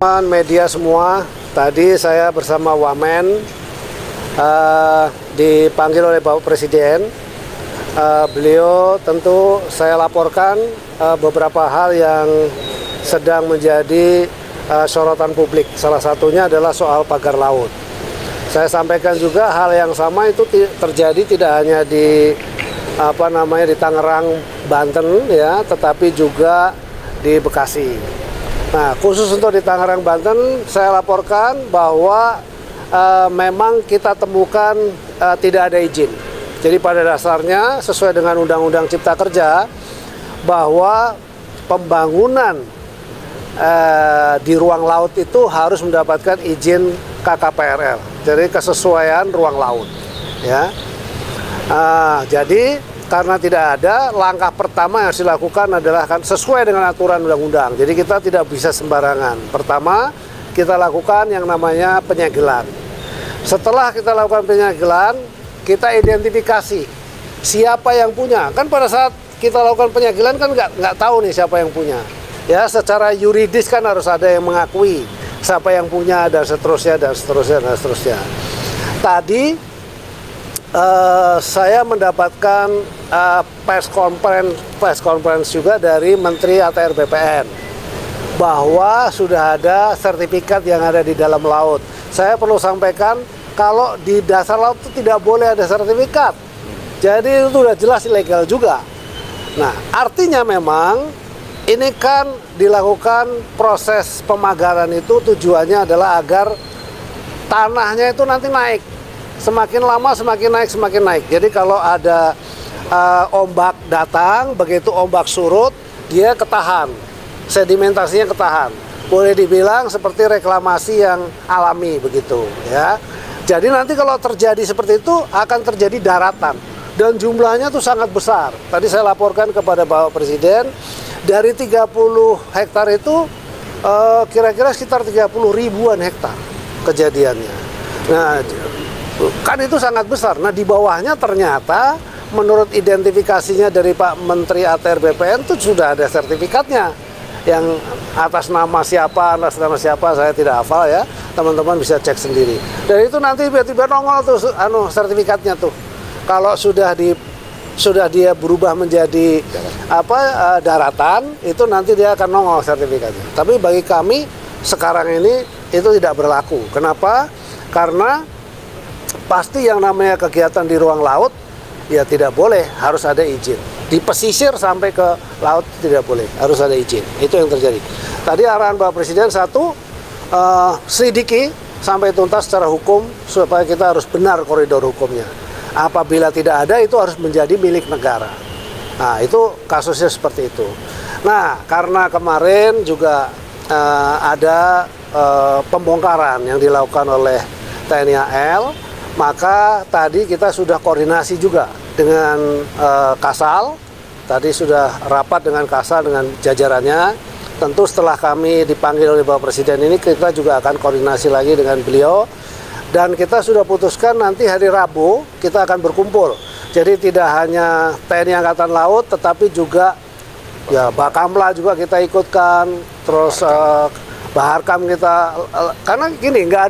Media semua, tadi saya bersama Wamen dipanggil oleh Bapak Presiden. Beliau tentu saya laporkan beberapa hal yang sedang menjadi sorotan publik. Salah satunya adalah soal pagar laut. Saya sampaikan juga hal yang sama itu terjadi tidak hanya di di Tangerang, Banten ya, tetapi juga di Bekasi. Nah, khusus untuk di Tangerang, Banten, saya laporkan bahwa memang kita temukan tidak ada izin. Jadi pada dasarnya sesuai dengan Undang-Undang Cipta Kerja bahwa pembangunan di ruang laut itu harus mendapatkan izin KKPRL. Jadi kesesuaian ruang laut. Ya. Jadi karena tidak ada, langkah pertama yang harus dilakukan adalah sesuai dengan aturan undang-undang. Jadi kita tidak bisa sembarangan. Pertama, kita lakukan yang namanya penyegelan. Setelah kita lakukan penyegelan, kita identifikasi siapa yang punya. Kan pada saat kita lakukan penyegelan kan nggak tahu nih siapa yang punya. Ya, secara yuridis kan harus ada yang mengakui siapa yang punya dan seterusnya dan seterusnya dan seterusnya. Tadi saya mendapatkan press conference juga dari Menteri ATR BPN bahwa sudah ada sertifikat yang ada di dalam laut. Saya perlu sampaikan kalau di dasar laut itu tidak boleh ada sertifikat. Jadi itu sudah jelas ilegal juga. Nah, artinya memang ini kan dilakukan proses pemagaran itu tujuannya adalah agar tanahnya itu nanti naik. Semakin lama semakin naik. Jadi kalau ada ombak datang, begitu ombak surut, dia ketahan, sedimentasinya ketahan. Boleh dibilang seperti reklamasi yang alami begitu, ya. Jadi nanti kalau terjadi seperti itu akan terjadi daratan dan jumlahnya tuh sangat besar. Tadi saya laporkan kepada Bapak Presiden dari 30 hektar itu kira-kira sekitar 30 ribuan hektar kejadiannya. Nah, kan itu sangat besar. Nah, di bawahnya ternyata menurut identifikasinya dari Pak Menteri ATR BPN itu sudah ada sertifikatnya. Yang atas nama siapa saya tidak hafal ya. Teman-teman bisa cek sendiri. Dan itu nanti tiba-tiba nongol tuh sertifikatnya tuh. Kalau sudah dia berubah menjadi daratan, itu nanti dia akan nongol sertifikatnya. Tapi bagi kami sekarang ini itu tidak berlaku. Kenapa? Karena pasti yang namanya kegiatan di ruang laut ya tidak boleh, harus ada izin. Di pesisir sampai ke laut tidak boleh, harus ada izin. Itu yang terjadi. Tadi arahan Bapak Presiden satu, selidiki sampai tuntas secara hukum supaya kita harus benar koridor hukumnya. Apabila tidak ada itu harus menjadi milik negara. Nah, itu kasusnya seperti itu. Nah, karena kemarin juga ada pembongkaran yang dilakukan oleh TNI AL, maka tadi kita sudah koordinasi juga dengan Kasal. Tadi sudah rapat dengan Kasal dengan jajarannya. Tentu setelah kami dipanggil oleh Bapak Presiden ini kita juga akan koordinasi lagi dengan beliau. Dan kita sudah putuskan nanti hari Rabu kita akan berkumpul. Jadi tidak hanya TNI Angkatan Laut tetapi juga ya Bakamla juga kita ikutkan. Terus Baharkam kita, karena gini nggak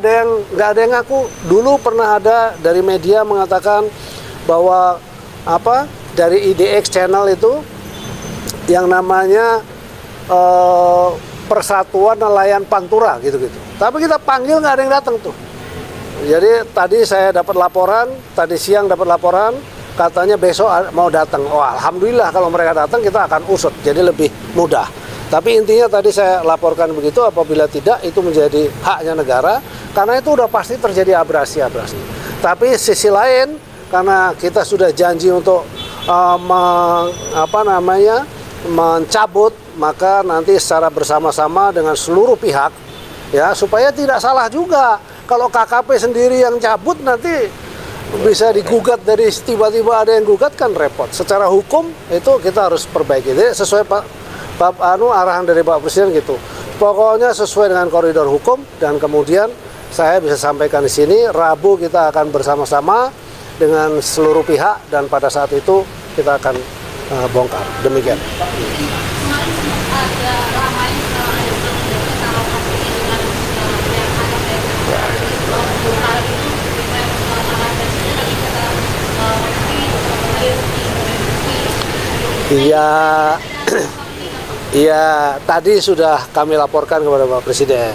ada yang ngaku. Dulu pernah ada dari media mengatakan bahwa dari IDX channel itu yang namanya Persatuan Nelayan Pantura gitu-gitu. Tapi kita panggil nggak ada yang datang tuh. Jadi tadi saya dapat laporan, tadi siang dapat laporan katanya besok mau datang. Oh, alhamdulillah kalau mereka datang kita akan usut, jadi lebih mudah. Tapi intinya tadi saya laporkan begitu, apabila tidak itu menjadi haknya negara, karena itu udah pasti terjadi abrasi-abrasi. Tapi sisi lain, karena kita sudah janji untuk mencabut, maka nanti secara bersama-sama dengan seluruh pihak, ya supaya tidak salah juga. Kalau KKP sendiri yang cabut nanti bisa digugat, dari tiba-tiba ada yang gugat kan repot. Secara hukum itu kita harus perbaiki. Jadi sesuai arahan dari Pak Presiden gitu. Pokoknya sesuai dengan koridor hukum, dan kemudian saya bisa sampaikan di sini Rabu kita akan bersama-sama dengan seluruh pihak dan pada saat itu kita akan bongkar. Demikian. Ada ramai Iya, iya tadi sudah kami laporkan kepada Bapak Presiden.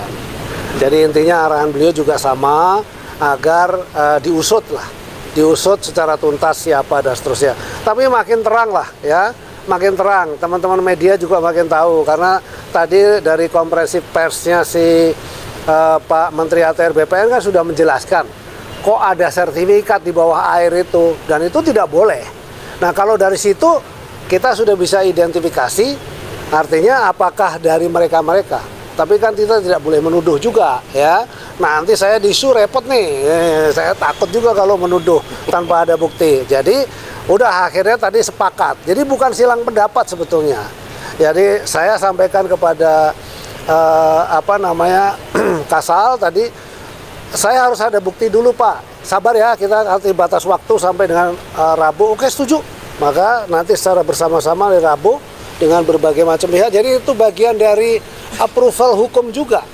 Jadi intinya arahan beliau juga sama agar diusut lah, diusut secara tuntas siapa dan seterusnya. Tapi makin terang lah ya, makin terang. Teman-teman media juga makin tahu karena tadi dari konferensi persnya si Pak Menteri ATR BPN kan sudah menjelaskan kok ada sertifikat di bawah air itu dan itu tidak boleh. Nah kalau dari situ kita sudah bisa identifikasi artinya apakah dari mereka-mereka. Tapi kan kita tidak boleh menuduh juga ya. Nah, nanti saya disu repot nih. Saya takut juga kalau menuduh tanpa ada bukti. Jadi udah akhirnya tadi sepakat. Jadi bukan silang pendapat sebetulnya. Jadi saya sampaikan kepada Kasal tadi, saya harus ada bukti dulu Pak. Sabar ya, kita nanti batas waktu sampai dengan Rabu. Oke setuju. Maka nanti secara bersama-sama di Rabu dengan berbagai macam pihak. Jadi itu bagian dari approval hukum juga.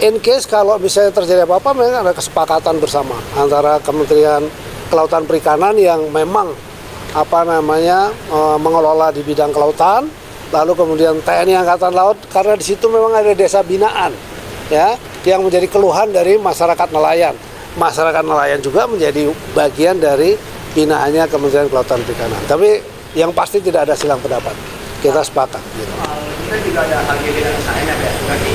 In case kalau misalnya terjadi apa-apa, memang ada kesepakatan bersama antara Kementerian Kelautan Perikanan yang memang mengelola di bidang kelautan, lalu kemudian TNI Angkatan Laut karena di situ memang ada desa binaan, ya, yang menjadi keluhan dari masyarakat nelayan. Masyarakat nelayan juga menjadi bagian dari binaannya Kementerian Kelautan Perikanan. Tapi yang pasti tidak ada silang pendapat. Kita sepakat. Gitu. Kita juga ada HGB dan SHN ya, berarti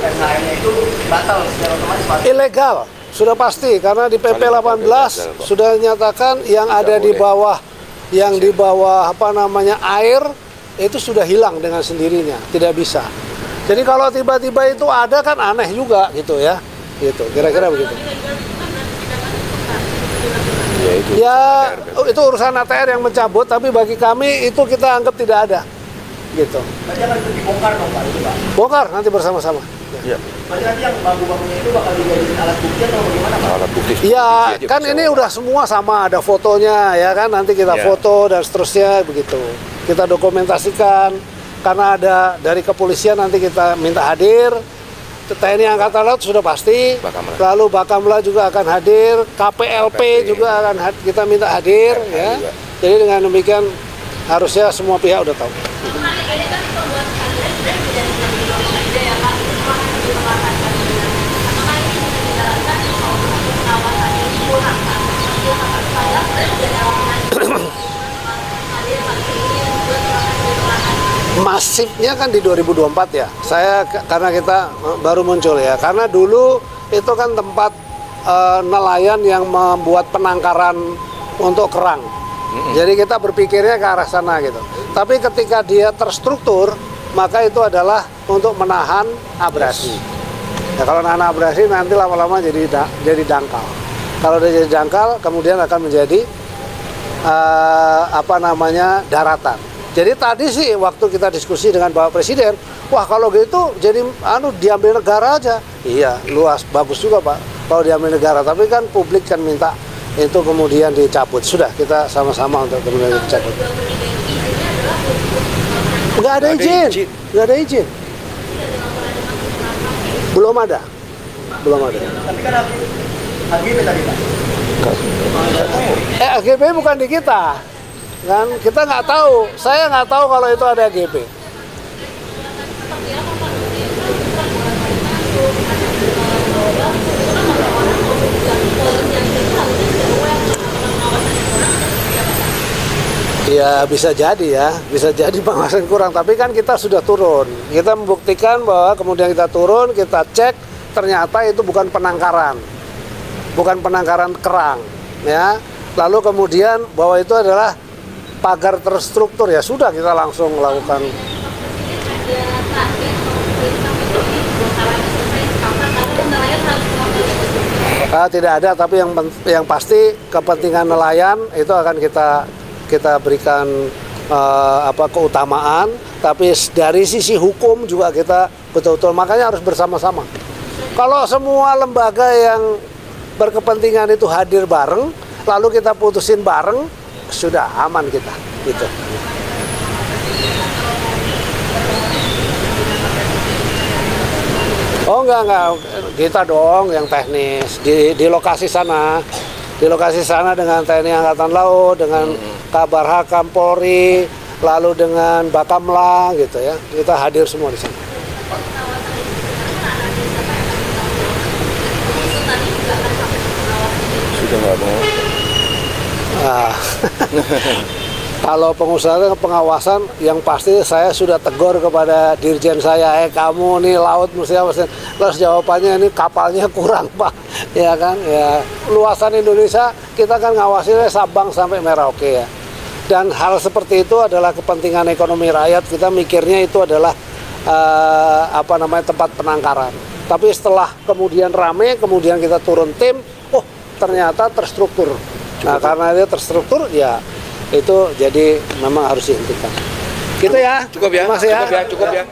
SHN-nya itu batal secara otomatis. Ilegal, sudah pasti karena di PP 18 sudah dinyatakan yang ada di bawah, air itu sudah hilang dengan sendirinya, tidak bisa. Jadi kalau tiba-tiba itu ada kan aneh juga gitu ya, gitu. Kira-kira begitu. Ya itu urusan ATR yang mencabut, tapi bagi kami itu kita anggap tidak ada, gitu. Berarti akan itu dibongkar dong Pak, itu Pak? Bongkar nanti bersama-sama. Ya. Berarti nanti yang bambu-bambunya itu bakal dijadiin alat bukti atau bagaimana Pak? Alat bukti. Iya, kan ini udah semua sama, ada fotonya ya kan, nanti kita foto dan seterusnya begitu. Kita dokumentasikan, karena ada dari kepolisian nanti kita minta hadir. TNI Angkatan Laut sudah pasti, lalu Bakamla juga akan hadir, KPLP juga akan kita minta hadir, ya. Jadi dengan demikian harusnya semua pihak udah tahu. Masifnya kan di 2024 ya. Saya karena kita baru muncul ya. Karena dulu itu kan tempat nelayan yang membuat penangkaran untuk kerang. Jadi kita berpikirnya ke arah sana gitu. Tapi ketika dia terstruktur, maka itu adalah untuk menahan abrasi. Ya, kalau nahan abrasi nanti lama-lama jadi dangkal. Kalau dia jadi dangkal, kemudian akan menjadi daratan. Jadi tadi sih waktu kita diskusi dengan Bapak Presiden, wah kalau gitu jadi diambil negara aja. Iya, luas, bagus juga Pak kalau diambil negara. Tapi kan publik kan minta itu kemudian dicabut. Sudah kita sama-sama untuk kemudian dicabut. Nggak ada izin, nggak ada izin. Belum ada. Tapi kan HGB tadi Pak? HGB bukan di kita. Kan kita nggak tahu, saya nggak tahu kalau itu ada GP. Ya bisa jadi ya, bisa jadi pengawasan kurang. Tapi kan kita sudah turun, kita membuktikan bahwa kemudian kita turun, kita cek ternyata itu bukan penangkaran kerang, ya. Lalu kemudian bahwa itu adalah pagar terstruktur, ya sudah kita langsung melakukan. Tidak ada, tapi yang pasti kepentingan nelayan itu akan kita berikan keutamaan, tapi dari sisi hukum juga kita betul-betul, makanya harus bersama-sama. Kalau semua lembaga yang berkepentingan itu hadir bareng, lalu kita putusin bareng, sudah aman kita, gitu. Oh enggak, kita dong yang teknis di lokasi sana, dengan TNI Angkatan Laut, dengan Kabar Hakam Polri, lalu dengan Bakamla gitu ya, kita hadir semua di sana. Sudah nggak mau. Nah, kalau pengusaha pengawasan yang pasti saya sudah tegur kepada dirjen saya, kamu nih laut mesti awasin. Terus jawabannya ini kapalnya kurang Pak, ya kan? Ya luasan Indonesia kita kan ngawasinnya Sabang sampai Merauke ya. Dan hal seperti itu adalah kepentingan ekonomi rakyat. Kita mikirnya itu adalah tempat penangkaran. Tapi setelah kemudian rame, kemudian kita turun tim, oh ternyata terstruktur. Nah karena dia terstruktur ya itu jadi memang harus dihentikan. Gitu ya. Cukup ya. Mas ya. Cukup ya.